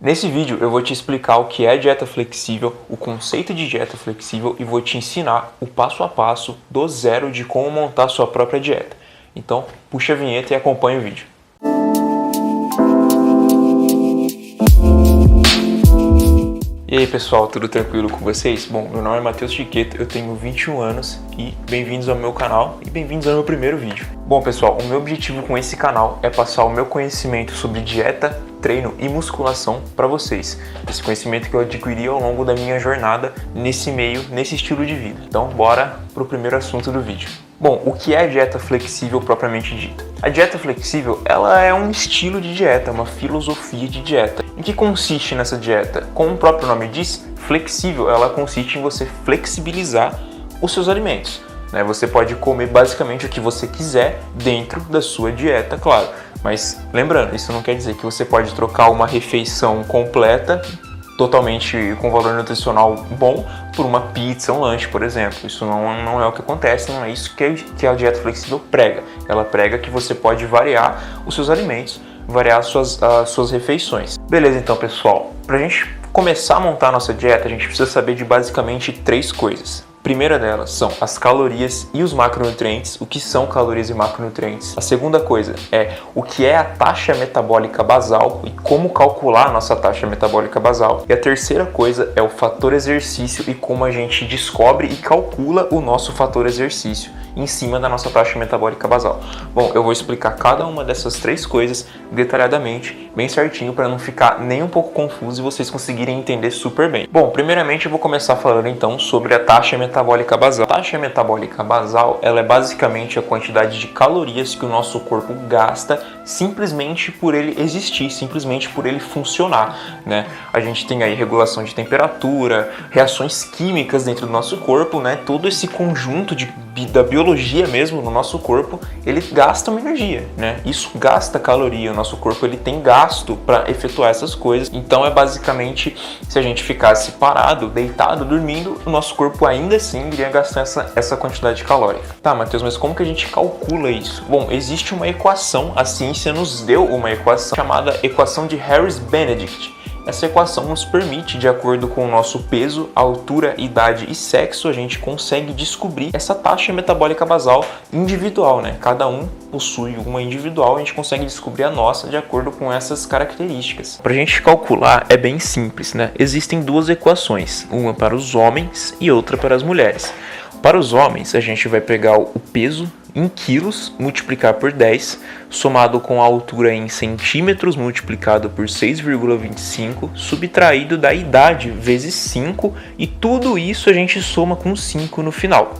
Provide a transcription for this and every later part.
Nesse vídeo eu vou te explicar o que é dieta flexível, o conceito de dieta flexível e vou te ensinar o passo a passo do zero de como montar sua própria dieta. Então, puxa a vinheta e acompanha o vídeo. E aí pessoal, tudo tranquilo com vocês? Bom, meu nome é Matheus Chiqueto, eu tenho 21 anos e bem-vindos ao meu canal e bem-vindos ao meu primeiro vídeo. Bom pessoal, o meu objetivo com esse canal é passar o meu conhecimento sobre dieta, treino e musculação para vocês. Esse conhecimento que eu adquiri ao longo da minha jornada nesse meio, nesse estilo de vida. Então bora pro primeiro assunto do vídeo. Bom, o que é a dieta flexível propriamente dita? A dieta flexível, ela é um estilo de dieta, uma filosofia de dieta. Em que consiste nessa dieta? Como o próprio nome diz, flexível, ela consiste em você flexibilizar os seus alimentos. Você pode comer basicamente o que você quiser dentro da sua dieta, claro. Mas lembrando, isso não quer dizer que você pode trocar uma refeição completa, totalmente com valor nutricional bom, por uma pizza, um lanche, por exemplo. Isso não é o que acontece, não é isso que a dieta flexível prega. Ela prega que você pode variar os seus alimentos, variar as suas refeições. Beleza, então, pessoal. Pra gente começar a montar a nossa dieta, a gente precisa saber de basicamente 3 coisas. A primeira delas são as calorias e os macronutrientes. O que são calorias e macronutrientes? A segunda coisa é o que é a taxa metabólica basal e como calcular a nossa taxa metabólica basal. E a terceira coisa é o fator exercício e como a gente descobre e calcula o nosso fator exercício em cima da nossa taxa metabólica basal. Bom, eu vou explicar cada uma dessas 3 coisas detalhadamente, bem certinho, para não ficar nem um pouco confuso e vocês conseguirem entender super bem. Bom, primeiramente eu vou começar falando então sobre a taxa metabólica basal. A taxa metabólica basal, ela é basicamente a quantidade de calorias que o nosso corpo gasta simplesmente por ele existir, simplesmente por ele funcionar, A gente tem aí regulação de temperatura, reações químicas dentro do nosso corpo, Todo esse conjunto da biologia mesmo no nosso corpo, ele gasta uma energia, Isso gasta caloria, o nosso corpo ele tem gasto para efetuar essas coisas. Então é basicamente, se a gente ficasse parado, deitado, dormindo, o nosso corpo ainda assim iria gastar essa quantidade calórica. Tá, Matheus, mas como que a gente calcula isso? Bom, existe uma equação, a ciência nos deu uma equação chamada equação de Harris-Benedict. Essa equação nos permite, de acordo com o nosso peso, altura, idade e sexo, a gente consegue descobrir essa taxa metabólica basal individual, Cada um possui uma individual, a gente consegue descobrir a nossa de acordo com essas características. Para a gente calcular é bem simples, Existem 2 equações, uma para os homens e outra para as mulheres. Para os homens, a gente vai pegar o peso em quilos, multiplicar por 10, somado com a altura em centímetros, multiplicado por 6,25, subtraído da idade vezes 5, e tudo isso a gente soma com 5 no final.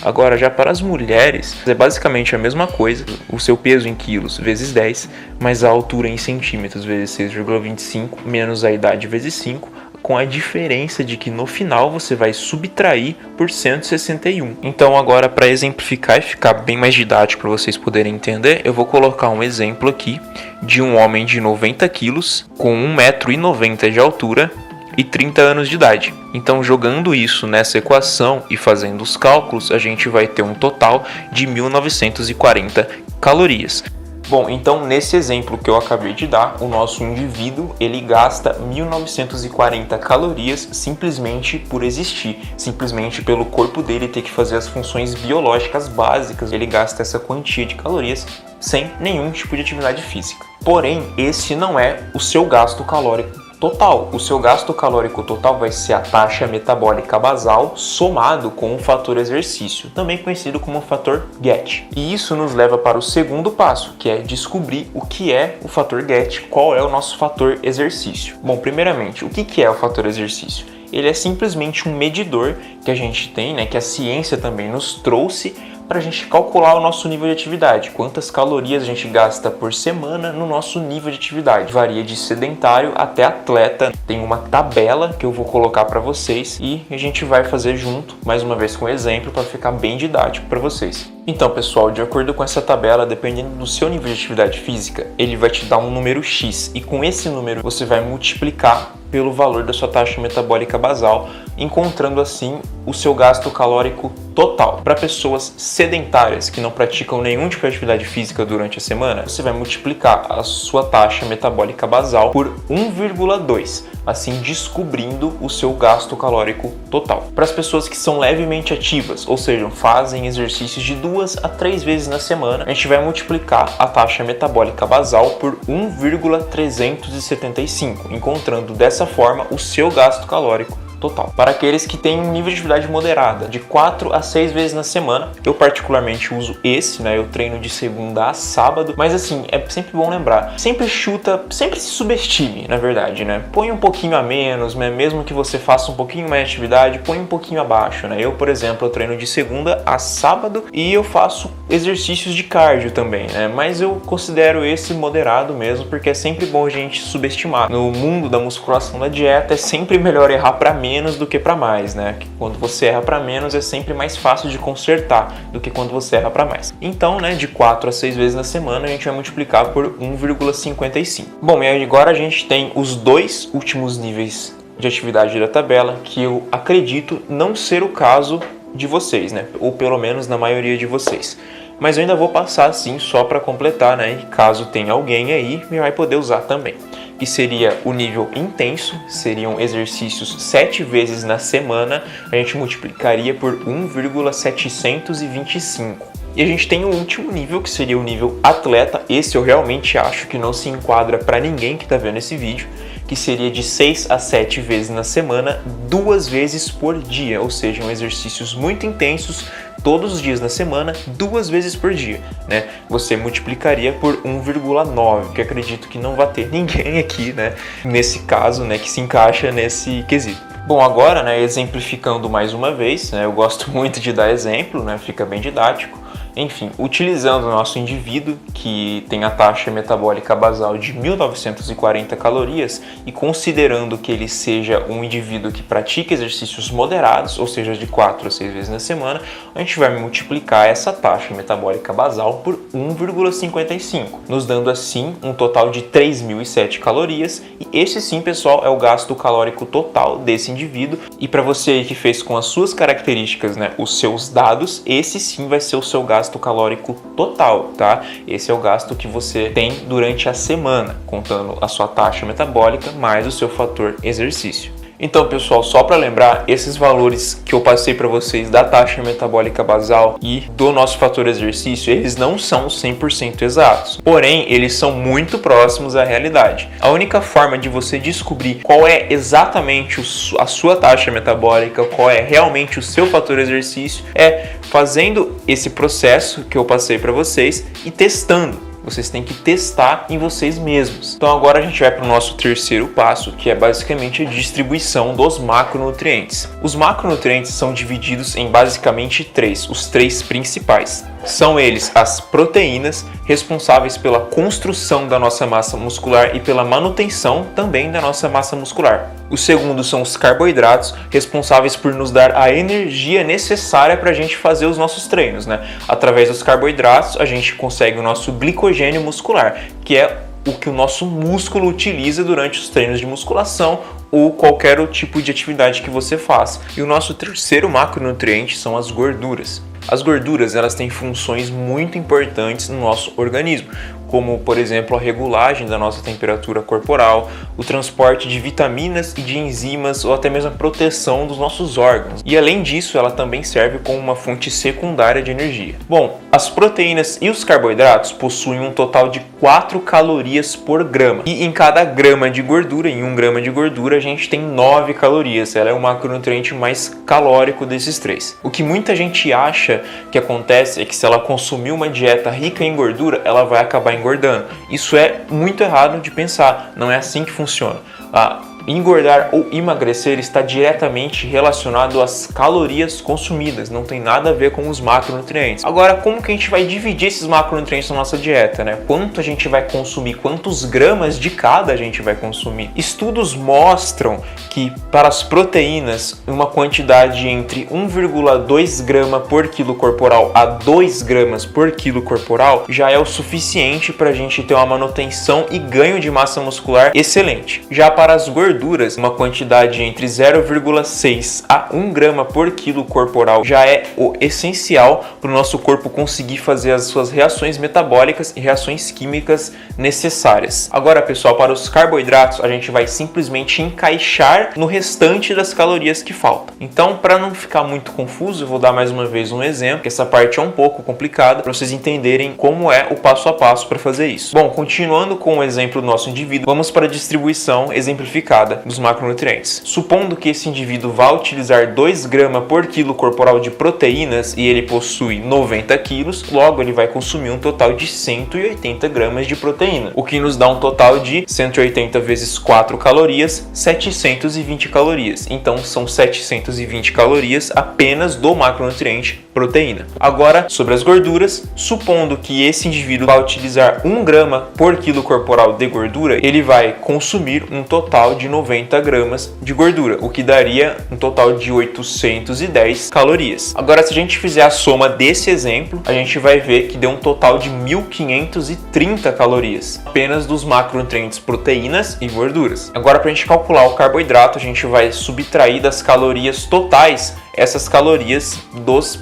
Agora, já para as mulheres, é basicamente a mesma coisa, o seu peso em quilos vezes 10, mais a altura em centímetros vezes 6,25, menos a idade vezes 5, com a diferença de que no final você vai subtrair por 161. Então agora, para exemplificar e ficar bem mais didático para vocês poderem entender, eu vou colocar um exemplo aqui de um homem de 90 quilos com 1,90 m de altura e 30 anos de idade. Então, jogando isso nessa equação e fazendo os cálculos, a gente vai ter um total de 1940 calorias. Bom, então nesse exemplo que eu acabei de dar, o nosso indivíduo ele gasta 1940 calorias simplesmente por existir, simplesmente pelo corpo dele ter que fazer as funções biológicas básicas, ele gasta essa quantia de calorias sem nenhum tipo de atividade física. Porém, esse não é o seu gasto calórico total. O seu gasto calórico total vai ser a taxa metabólica basal somado com o fator exercício, também conhecido como fator GET. E isso nos leva para o segundo passo, que é descobrir o que é o fator GET, qual é o nosso fator exercício. Bom, primeiramente, o que é o fator exercício? Ele é simplesmente um medidor que a gente tem, que a ciência também nos trouxe para a gente calcular o nosso nível de atividade, quantas calorias a gente gasta por semana no nosso nível de atividade. Varia de sedentário até atleta. Tem uma tabela que eu vou colocar para vocês e a gente vai fazer junto, mais uma vez com exemplo, para ficar bem didático para vocês. Então, pessoal, de acordo com essa tabela, dependendo do seu nível de atividade física, ele vai te dar um número X e com esse número você vai multiplicar pelo valor da sua taxa metabólica basal, encontrando assim o seu gasto calórico total. Para pessoas sedentárias que não praticam nenhum tipo de atividade física durante a semana, você vai multiplicar a sua taxa metabólica basal por 1,2, assim descobrindo o seu gasto calórico total. Para as pessoas que são levemente ativas, ou seja, fazem exercícios de 2 a 3 vezes na semana, a gente vai multiplicar a taxa metabólica basal por 1,375, encontrando dessa forma o seu gasto calórico total. Para aqueles que têm um nível de atividade moderada, de 4 a 6 vezes na semana, eu particularmente uso esse, né? Eu treino de segunda a sábado, mas assim, é sempre bom lembrar, sempre se subestime, na verdade, né? Põe um pouquinho a menos, né? Mesmo que você faça um pouquinho mais de atividade, põe um pouquinho abaixo, né? Eu, por exemplo, eu treino de segunda a sábado e eu faço exercícios de cardio também, né? Mas eu considero esse moderado mesmo, porque é sempre bom a gente subestimar. No mundo da musculação, da dieta, é sempre melhor errar para menos do que para mais, né? Que quando você erra para menos é sempre mais fácil de consertar do que quando você erra para mais. Então, né, de 4 a 6 vezes na semana a gente vai multiplicar por 1,55. Bom, e agora a gente tem os dois últimos níveis de atividade da tabela, que eu acredito não ser o caso de vocês, né? Ou pelo menos na maioria de vocês. Mas eu ainda vou passar assim só para completar, né? E caso tenha alguém aí, vai poder usar também. Que seria o nível intenso, seriam exercícios 7 vezes na semana, a gente multiplicaria por 1,725. E a gente tem o último nível, que seria o nível atleta. Esse eu realmente acho que não se enquadra para ninguém que está vendo esse vídeo, que seria de 6 a 7 vezes na semana, 2 vezes por dia, ou seja, exercícios muito intensos, todos os dias na semana, 2 vezes por dia, né? Você multiplicaria por 1,9, que acredito que não vai ter ninguém aqui, né, nesse caso, né, que se encaixa nesse quesito. Bom, agora, né, exemplificando mais uma vez, né, eu gosto muito de dar exemplo, né, fica bem didático. Enfim, utilizando o nosso indivíduo, que tem a taxa metabólica basal de 1.940 calorias, e considerando que ele seja um indivíduo que pratica exercícios moderados, ou seja, de 4 a 6 vezes na semana, a gente vai multiplicar essa taxa metabólica basal por 1,55, nos dando assim um total de 3.007 calorias, e esse sim, pessoal, é o gasto calórico total desse indivíduo. E para você aí que fez com as suas características, né, os seus dados, esse sim vai ser o seu gasto calórico total, tá? Esse é o gasto que você tem durante a semana, contando a sua taxa metabólica mais o seu fator exercício. Então, pessoal, só para lembrar, esses valores que eu passei para vocês da taxa metabólica basal e do nosso fator exercício, eles não são 100% exatos, porém, eles são muito próximos à realidade. A única forma de você descobrir qual é exatamente a sua taxa metabólica, qual é realmente o seu fator exercício, é fazendo esse processo que eu passei para vocês e testando. Vocês têm que testar em vocês mesmos. Então agora a gente vai para o nosso terceiro passo, que é basicamente a distribuição dos macronutrientes. Os macronutrientes são divididos em basicamente 3, os 3 principais. São eles as proteínas, responsáveis pela construção da nossa massa muscular e pela manutenção também da nossa massa muscular. O segundo são os carboidratos, responsáveis por nos dar a energia necessária para a gente fazer os nossos treinos, né? Através dos carboidratos, a gente consegue o nosso glicogênio muscular, que é o que o nosso músculo utiliza durante os treinos de musculação ou qualquer tipo de atividade que você faça. E o nosso terceiro macronutriente são as gorduras. As gorduras, elas têm funções muito importantes no nosso organismo, como, por exemplo, a regulagem da nossa temperatura corporal, o transporte de vitaminas e de enzimas ou até mesmo a proteção dos nossos órgãos. E além disso, ela também serve como uma fonte secundária de energia. Bom, as proteínas e os carboidratos possuem um total de 4 calorias por grama. E em cada grama de gordura, em 1 grama de gordura, a gente tem 9 calorias. Ela é o macronutriente mais calórico desses 3. O que muita gente acha que acontece é que se ela consumir uma dieta rica em gordura, ela vai acabar engordando. Isso é muito errado de pensar, não é assim que funciona. engordar ou emagrecer está diretamente relacionado às calorias consumidas, não tem nada a ver com os macronutrientes. Agora, como que a gente vai dividir esses macronutrientes na nossa dieta, né? Quanto a gente vai consumir, quantos gramas de cada a gente vai consumir? Estudos mostram que para as proteínas, uma quantidade entre 1,2 grama por quilo corporal a 2 gramas por quilo corporal já é o suficiente para a gente ter uma manutenção e ganho de massa muscular excelente. Já para as gorduras, uma quantidade entre 0,6 a 1 grama por quilo corporal já é o essencial para o nosso corpo conseguir fazer as suas reações metabólicas e reações químicas necessárias. Agora, pessoal, para os carboidratos, a gente vai simplesmente encaixar no restante das calorias que faltam. Então, para não ficar muito confuso, eu vou dar mais uma vez um exemplo, que essa parte é um pouco complicada, para vocês entenderem como é o passo a passo para fazer isso. Bom, continuando com o exemplo do nosso indivíduo, vamos para a distribuição exemplificada dos macronutrientes. Supondo que esse indivíduo vá utilizar 2 gramas por quilo corporal de proteínas e ele possui 90 quilos, logo ele vai consumir um total de 180 gramas de proteína, o que nos dá um total de 180 vezes 4 calorias, 720 calorias. Então são 720 calorias apenas do macronutriente proteína. Agora, sobre as gorduras, supondo que esse indivíduo vai utilizar 1 grama por quilo corporal de gordura, ele vai consumir um total de 90 gramas de gordura, o que daria um total de 810 calorias. Agora, se a gente fizer a soma desse exemplo, a gente vai ver que deu um total de 1.530 calorias, apenas dos macronutrientes proteínas e gorduras. Agora, para a gente calcular o carboidrato, a gente vai subtrair das calorias totais essas calorias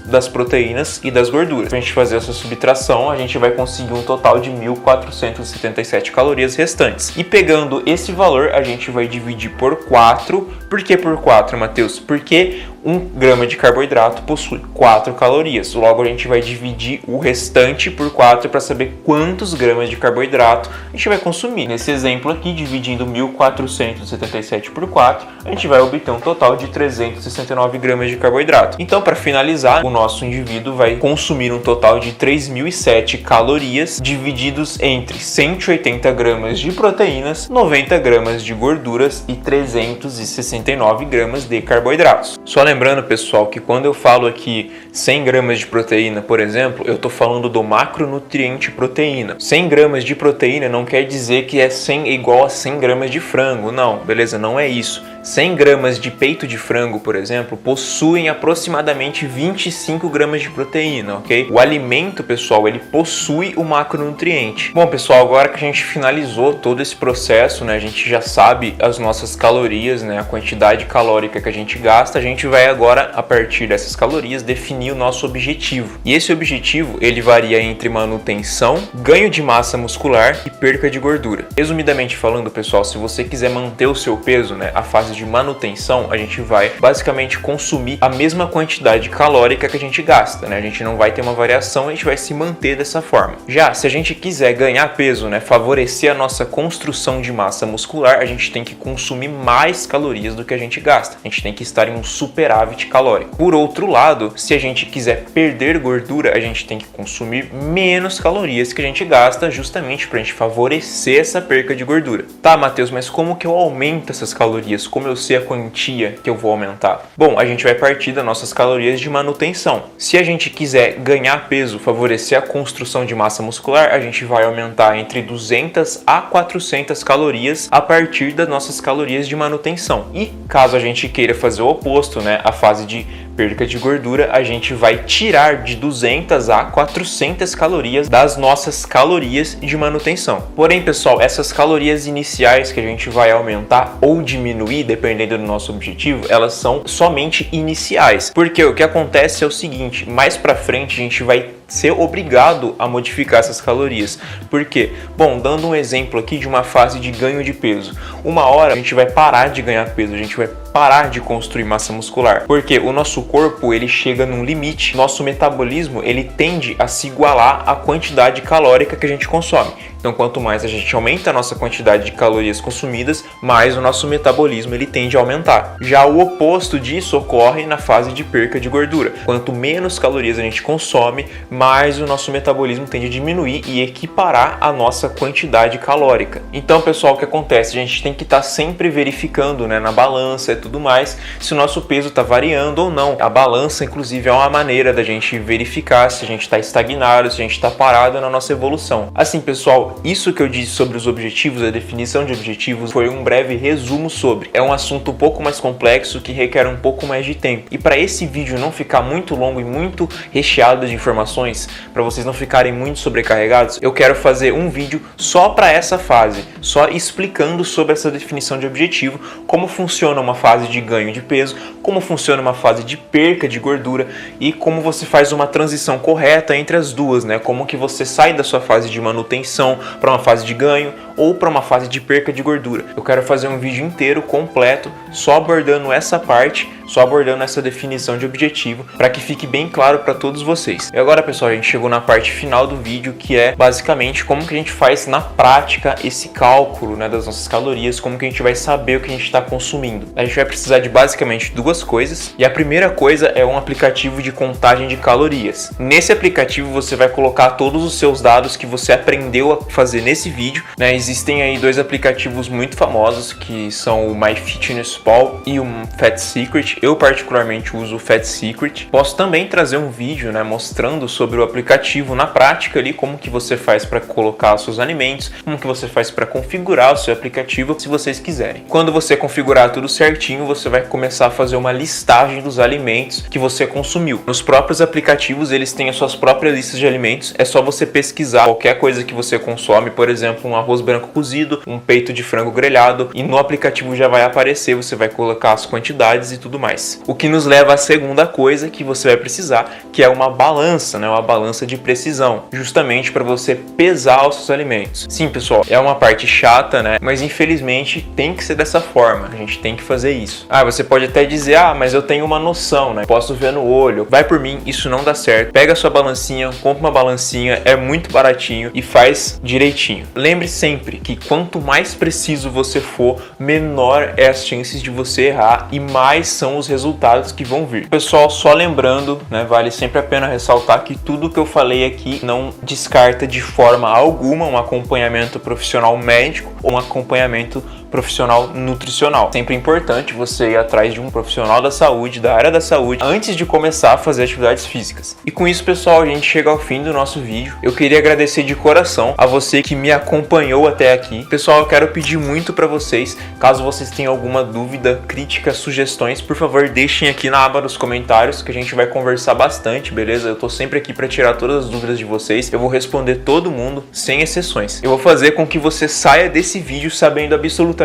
das proteínas e das gorduras. Para a gente fazer essa subtração, a gente vai conseguir um total de 1.477 calorias restantes. E pegando esse valor, a gente vai dividir por 4. Por que por 4, Matheus? Porque 1 grama de carboidrato possui 4 calorias. Logo, a gente vai dividir o restante por 4 para saber quantos gramas de carboidrato a gente vai consumir. Nesse exemplo aqui, dividindo 1.477 por 4, a gente vai obter um total de 369 gramas de carboidrato. Então, para finalizar, o nosso indivíduo vai consumir um total de 3.007 calorias, divididos entre 180 gramas de proteínas, 90 gramas de gorduras e 369 gramas de carboidratos. Só lembrando, pessoal, que quando eu falo aqui 100 gramas de proteína, por exemplo, eu estou falando do macronutriente proteína. 100 gramas de proteína não quer dizer que é 100 igual a 100 gramas de frango, não, beleza? Não é isso. 100 gramas de peito de frango, por exemplo, possuem aproximadamente 25 gramas de proteína, ok? O alimento, pessoal, ele possui o macronutriente. Bom, pessoal, agora que a gente finalizou todo esse processo, né, a gente já sabe as nossas calorias, né, a quantidade calórica que a gente gasta, a gente vai agora, a partir dessas calorias, definir o nosso objetivo. E esse objetivo, ele varia entre manutenção, ganho de massa muscular e perca de gordura. Resumidamente falando, pessoal, se você quiser manter o seu peso, né, a fase de manutenção, a gente vai basicamente consumir a mesma quantidade calórica que a gente gasta, né? A gente não vai ter uma variação, a gente vai se manter dessa forma. Já se a gente quiser ganhar peso, né, favorecer a nossa construção de massa muscular, a gente tem que consumir mais calorias do que a gente gasta. A gente tem que estar em um superávit calórico. Por outro lado, se a gente quiser perder gordura, a gente tem que consumir menos calorias que a gente gasta, justamente para a gente favorecer essa perca de gordura. Tá, Matheus, mas como que eu aumento essas calorias? Como eu sei a quantia que eu vou aumentar? Bom, a gente vai partir das nossas calorias de manutenção. Se a gente quiser ganhar peso, favorecer a construção de massa muscular, a gente vai aumentar entre 200 a 400 calorias a partir das nossas calorias de manutenção. E caso a gente queira fazer o oposto, né, a fase de perca de gordura, a gente vai tirar de 200 a 400 calorias das nossas calorias de manutenção. Porém, pessoal, essas calorias iniciais que a gente vai aumentar ou diminuir, dependendo do nosso objetivo, elas são somente iniciais. Porque o que acontece é o seguinte, mais pra frente a gente vai ser obrigado a modificar essas calorias. Por quê? Bom, dando um exemplo aqui de uma fase de ganho de peso. Uma hora a gente vai parar de ganhar peso, a gente vai parar de construir massa muscular. Porque o nosso corpo, ele chega num limite, nosso metabolismo, ele tende a se igualar à quantidade calórica que a gente consome. Então, quanto mais a gente aumenta a nossa quantidade de calorias consumidas, mais o nosso metabolismo ele tende a aumentar. Já o oposto disso ocorre na fase de perca de gordura. Quanto menos calorias a gente consome, mais o nosso metabolismo tende a diminuir e equiparar a nossa quantidade calórica. Então, pessoal, o que acontece? A gente tem que estar sempre verificando, né, na balança e tudo mais, se o nosso peso está variando ou não. A balança, inclusive, é uma maneira da gente verificar se a gente está estagnado, se a gente está parado na nossa evolução. Assim, pessoal, isso que eu disse sobre os objetivos, a definição de objetivos, foi um breve resumo sobre. É um assunto um pouco mais complexo que requer um pouco mais de tempo. E para esse vídeo não ficar muito longo e muito recheado de informações, para vocês não ficarem muito sobrecarregados, eu quero fazer um vídeo só para essa fase, só explicando sobre essa definição de objetivo, como funciona uma fase de ganho de peso, como funciona uma fase de perca de gordura e como você faz uma transição correta entre as duas, né? Como que você sai da sua fase de manutenção para uma fase de ganho ou para uma fase de perca de gordura. Eu quero fazer um vídeo inteiro, completo, só abordando essa parte, só abordando essa definição de objetivo, para que fique bem claro para todos vocês. E agora, pessoal, a gente chegou na parte final do vídeo, que é basicamente como que a gente faz na prática esse cálculo, né, das nossas calorias, como que a gente vai saber o que a gente está consumindo. A gente vai precisar de basicamente duas coisas, e a primeira coisa é um aplicativo de contagem de calorias. Nesse aplicativo você vai colocar todos os seus dados que você aprendeu a fazer nesse vídeo, né? Existem aí dois aplicativos muito famosos, que são o MyFitnessPal e o Fat Secret. Eu particularmente uso o Fat Secret. Posso também trazer um vídeo, né, mostrando sobre o aplicativo na prática ali, como que você faz para colocar os seus alimentos, como que você faz para configurar o seu aplicativo, se vocês quiserem. Quando você configurar tudo certinho, você vai começar a fazer uma listagem dos alimentos que você consumiu. Nos próprios aplicativos, eles têm as suas próprias listas de alimentos. É só você pesquisar qualquer coisa que você consome, por exemplo, um arroz branco cozido, um peito de frango grelhado, e no aplicativo já vai aparecer, você vai colocar as quantidades e tudo mais. O que nos leva à segunda coisa que você vai precisar, que é uma balança, né? Uma balança de precisão, justamente para você pesar os seus alimentos. Sim, pessoal, é uma parte chata, né? Mas infelizmente tem que ser dessa forma, a gente tem que fazer isso. Você pode até dizer, mas eu tenho uma noção, né? Posso ver no olho. Vai por mim, isso não dá certo. Pega a sua balancinha, compra uma balancinha, é muito baratinho e faz direitinho. Lembre sempre que quanto mais preciso você for, menor é as chances de você errar e mais são os resultados que vão vir. Pessoal, só lembrando, né, vale sempre a pena ressaltar que tudo que eu falei aqui não descarta de forma alguma um acompanhamento profissional médico ou um acompanhamento profissional nutricional. Sempre é importante você ir atrás de um profissional da saúde, da área da saúde, antes de começar a fazer atividades físicas. E com isso, pessoal, a gente chega ao fim do nosso vídeo. Eu queria agradecer de coração a você que me acompanhou até aqui. Pessoal, eu quero pedir muito para vocês, caso vocês tenham alguma dúvida, crítica, sugestões, por favor, deixem aqui na aba dos comentários que a gente vai conversar bastante, beleza? Eu tô sempre aqui para tirar todas as dúvidas de vocês. Eu vou responder todo mundo, sem exceções. Eu vou fazer com que você saia desse vídeo sabendo absolutamente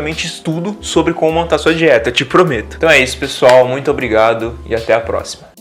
tudo sobre como montar sua dieta, te prometo. Então é isso, pessoal, muito obrigado e até a próxima.